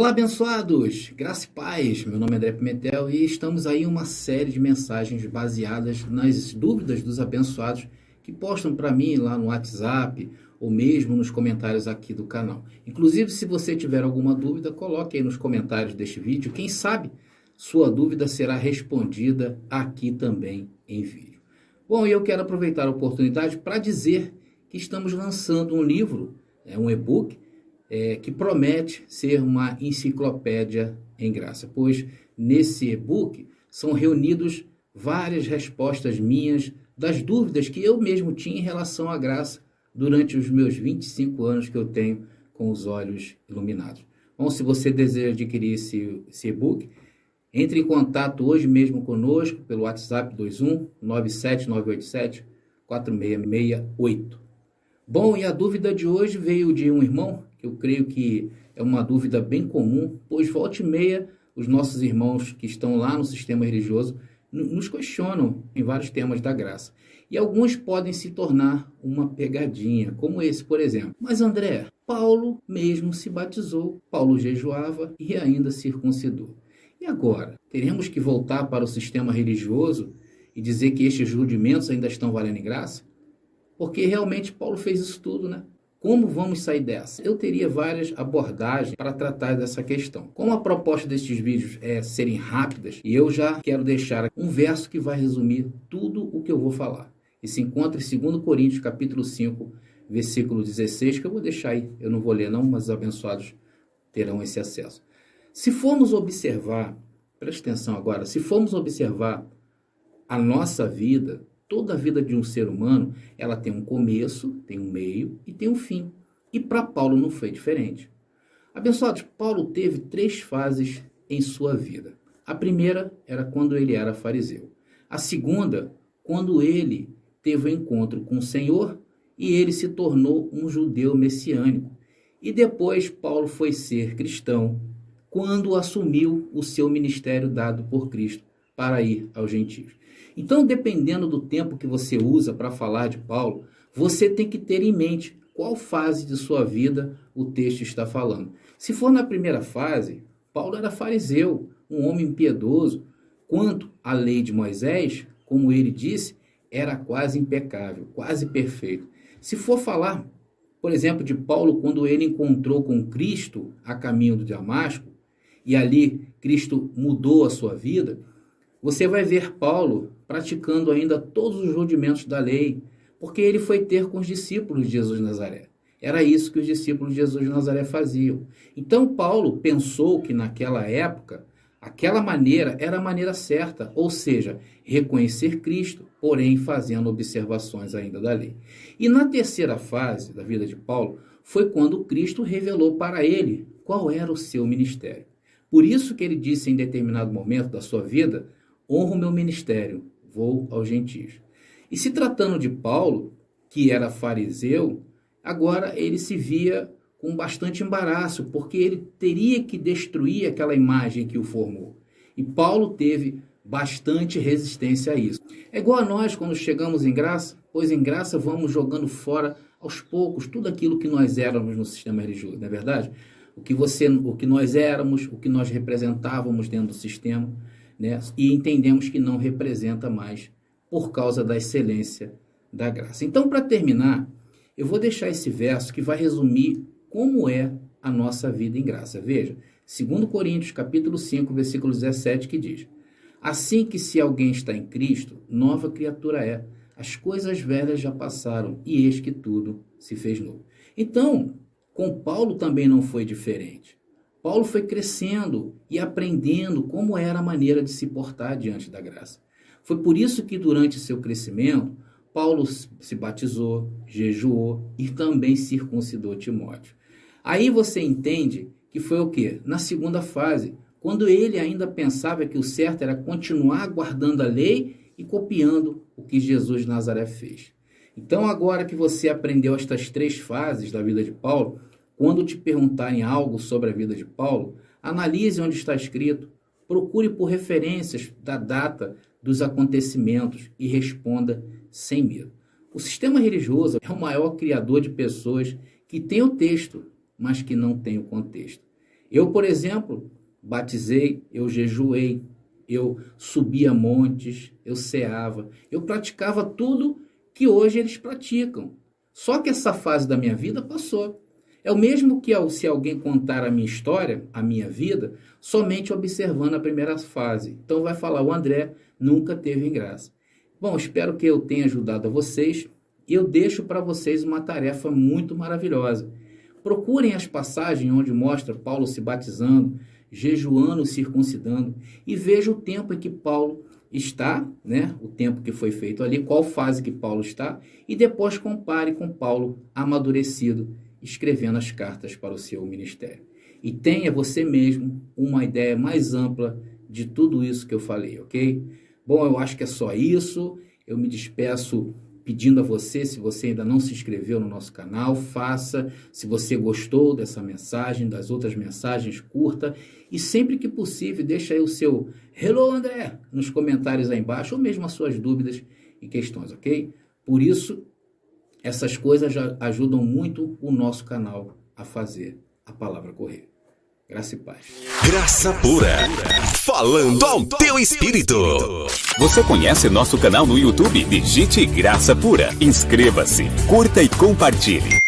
Olá, abençoados! Graça e paz! Meu nome é André Pimentel e estamos aí em uma série de mensagens baseadas nas dúvidas dos abençoados que postam para mim lá no WhatsApp ou mesmo nos comentários aqui do canal. Inclusive, se você tiver alguma dúvida, coloque aí nos comentários deste vídeo. Quem sabe sua dúvida será respondida aqui também em vídeo. Bom, eu quero aproveitar a oportunidade para dizer que estamos lançando um livro, um e-book, que promete ser uma enciclopédia em graça, pois nesse e-book são reunidos várias respostas minhas das dúvidas que eu mesmo tinha em relação à graça durante os meus 25 anos que eu tenho com os olhos iluminados. Bom, se você deseja adquirir esse e-book, entre em contato hoje mesmo conosco pelo WhatsApp 21 97987 4668. Bom, e a dúvida de hoje veio de um irmão, que eu creio que é uma dúvida bem comum, pois volta e meia os nossos irmãos que estão lá no sistema religioso nos questionam em vários temas da graça. E alguns podem se tornar uma pegadinha, como esse, por exemplo. Mas André, Paulo mesmo se batizou, Paulo jejuava e ainda circuncidou. E agora? Teremos que voltar para o sistema religioso e dizer que estes rudimentos ainda estão valendo em graça? Porque realmente Paulo fez isso tudo, né? Como vamos sair dessa? Eu teria várias abordagens para tratar dessa questão. Como a proposta destes vídeos é serem rápidas, e eu já quero deixar um verso que vai resumir tudo o que eu vou falar. E se encontra em 2 Coríntios, capítulo 5, versículo 16, que eu vou deixar aí. Eu não vou ler não, mas os abençoados terão esse acesso. Se formos observar, preste atenção agora, se formos observar a nossa vida, toda a vida de um ser humano, ela tem um começo, tem um meio e tem um fim. E para Paulo não foi diferente. Abençoados, Paulo teve 3 fases em sua vida. A primeira era quando ele era fariseu. A segunda, quando ele teve o encontro com o Senhor e ele se tornou um judeu messiânico. E depois Paulo foi ser cristão quando assumiu o seu ministério dado por Cristo para ir aos gentios. Então, dependendo do tempo que você usa para falar de Paulo, você tem que ter em mente qual fase de sua vida o texto está falando. Se for na primeira fase, Paulo era fariseu, um homem piedoso. Quanto à lei de Moisés, como ele disse, era quase impecável, quase perfeito. Se for falar, por exemplo, de Paulo quando ele encontrou com Cristo a caminho de Damasco, e ali Cristo mudou a sua vida, você vai ver Paulo praticando ainda todos os rudimentos da lei, porque ele foi ter com os discípulos de Jesus de Nazaré. Era isso que os discípulos de Jesus de Nazaré faziam. Então Paulo pensou que naquela época, aquela maneira era a maneira certa, ou seja, reconhecer Cristo, porém fazendo observações ainda da lei. E na terceira fase da vida de Paulo, foi quando Cristo revelou para ele qual era o seu ministério. Por isso que ele disse em determinado momento da sua vida: honro o meu ministério, vou aos gentios. E se tratando de Paulo, que era fariseu, agora ele se via com bastante embaraço, porque ele teria que destruir aquela imagem que o formou. E Paulo teve bastante resistência a isso. É igual a nós quando chegamos em graça, pois em graça vamos jogando fora aos poucos tudo aquilo que nós éramos no sistema religioso, não é verdade? O que nós éramos, o que nós representávamos dentro do sistema, né? E entendemos que não representa mais por causa da excelência da graça. Então, para terminar, eu vou deixar esse verso que vai resumir como é a nossa vida em graça. Veja, 2 Coríntios, capítulo 5, versículo 17, que diz: assim que se alguém está em Cristo, nova criatura é. As coisas velhas já passaram e eis que tudo se fez novo. Então, com Paulo também não foi diferente. Paulo foi crescendo e aprendendo como era a maneira de se portar diante da graça. Foi por isso que durante seu crescimento, Paulo se batizou, jejuou e também circuncidou Timóteo. Aí você entende que foi o quê? Na segunda fase, quando ele ainda pensava que o certo era continuar guardando a lei e copiando o que Jesus de Nazaré fez. Então, agora que você aprendeu estas 3 fases da vida de Paulo, quando te perguntarem algo sobre a vida de Paulo, analise onde está escrito, procure por referências da data dos acontecimentos e responda sem medo. O sistema religioso é o maior criador de pessoas que têm o texto, mas que não têm o contexto. Eu, por exemplo, batizei, eu jejuei, eu subia montes, eu ceava, eu praticava tudo que hoje eles praticam. Só que essa fase da minha vida passou. É o mesmo que se alguém contar a minha história, a minha vida, somente observando a primeira fase. Então vai falar, o André nunca teve graça. Bom, espero que eu tenha ajudado a vocês e eu deixo para vocês uma tarefa muito maravilhosa. Procurem as passagens onde mostra Paulo se batizando, jejuando, circuncidando e veja o tempo em que Paulo está, né? O tempo que foi feito ali, qual fase que Paulo está e depois compare com Paulo amadurecido, escrevendo as cartas para o seu ministério. E tenha você mesmo uma ideia mais ampla de tudo isso que eu falei, ok? Bom, eu acho que é só isso. Eu me despeço pedindo a você, se você ainda não se inscreveu no nosso canal, faça. Se você gostou dessa mensagem, das outras mensagens, curta. E sempre que possível, deixa aí o seu Hello André nos comentários aí embaixo, ou mesmo as suas dúvidas e questões, ok? Por isso, essas coisas já ajudam muito o nosso canal a fazer a palavra correr. Graça e paz. Graça pura, falando ao teu espírito. Você conhece nosso canal no YouTube? Digite Graça Pura. Inscreva-se, curta e compartilhe.